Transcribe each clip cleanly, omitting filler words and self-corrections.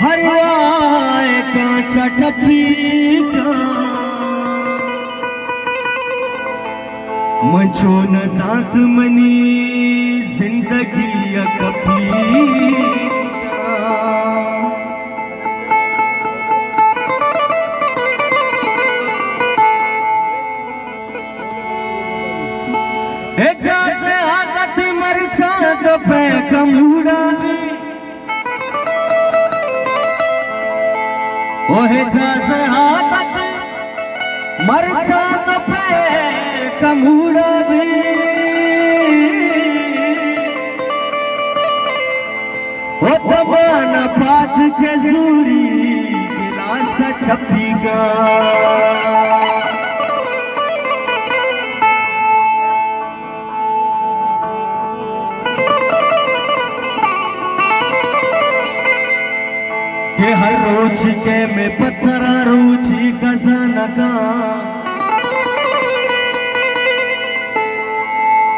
हरवाए कांचा टपी का मचो न जात मनी जिंदगी कपी जैसे आदत मरचा तो पे कमूड़ा ओहे जैसे आदत मरचा तो पे कमूड़ा भी ओ दबाना पाठ के जूरी गिलास छपीगा के हर रोज के में पत्थरा रोची खजाना का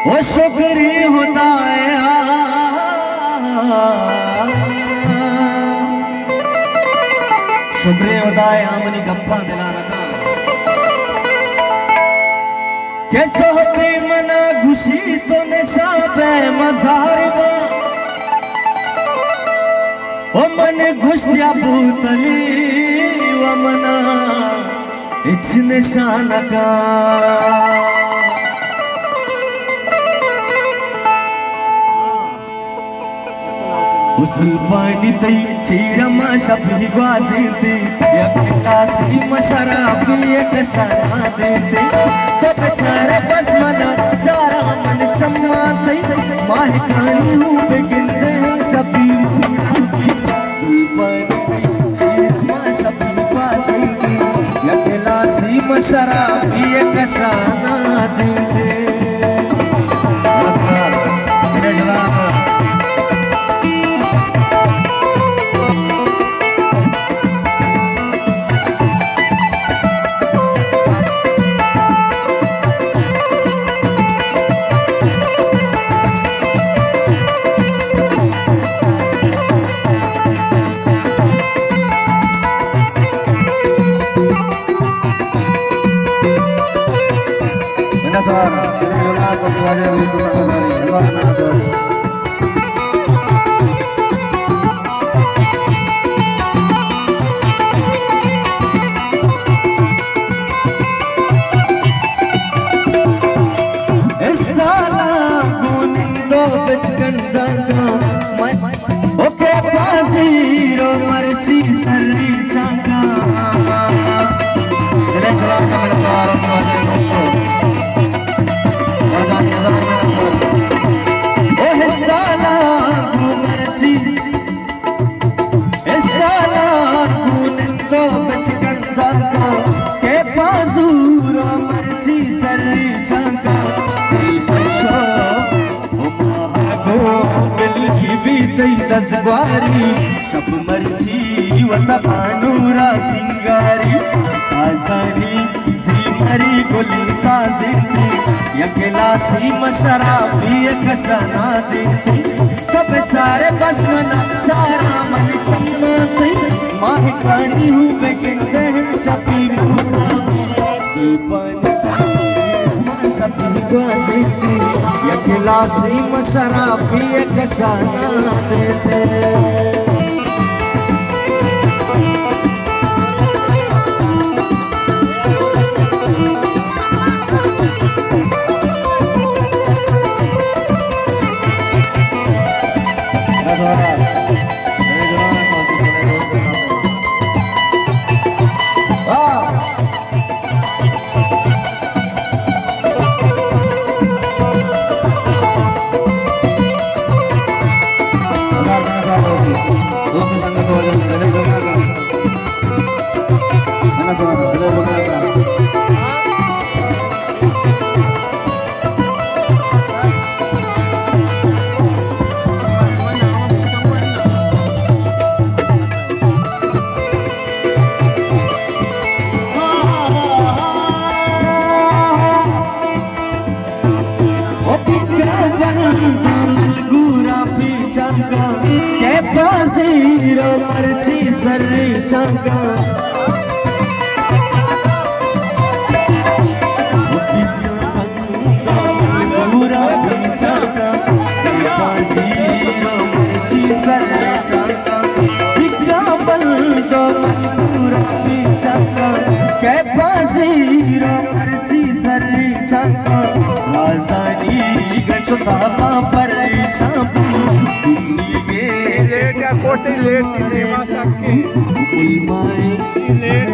वो शुक्री होता है शुक्री होता है आमनी गप्पा दिलाना का के सोहबी मना खुशी तो नशा पे मजार में ओ मन घुष्या भूतली व मना इच निशान का उछल पानी तई चीरमा शफी ग्वासीती यकलासी मशराफी एक शरा देते तो बेचारा बस मना चारा मन चम्मा तई माह कहानी हूँ बेगिंदे शफी शराबी एक शाना दे ओके पासीरो मर्ची सर्री चांगा चले चला कमल पार दोस्तों आजाद नजर ओ हिस्साला मर्ची हिस्साला तो बचकंदा को के पासूरो मर्ची सर्री चांगा दसवारी शब मर्ची वता पानूरा सिंगारी साजरी सीमरी गुली साजिती यकलासी मशराबी एक शना देती तो बेचारे बस मना चारा मन चम्माती माह कानी हूँ बेगिंदे शफी यकलासी मशराबी एक शना देते के पासी रो मर्ची सर्री चाका पूरा चाका बाजी रो मर्ची सर्री चाका बिका बंदो पूरा चाका के बाजी रो मर्ची सर्री चाका राजानी गचता पर चापू लेट या कोटी लेट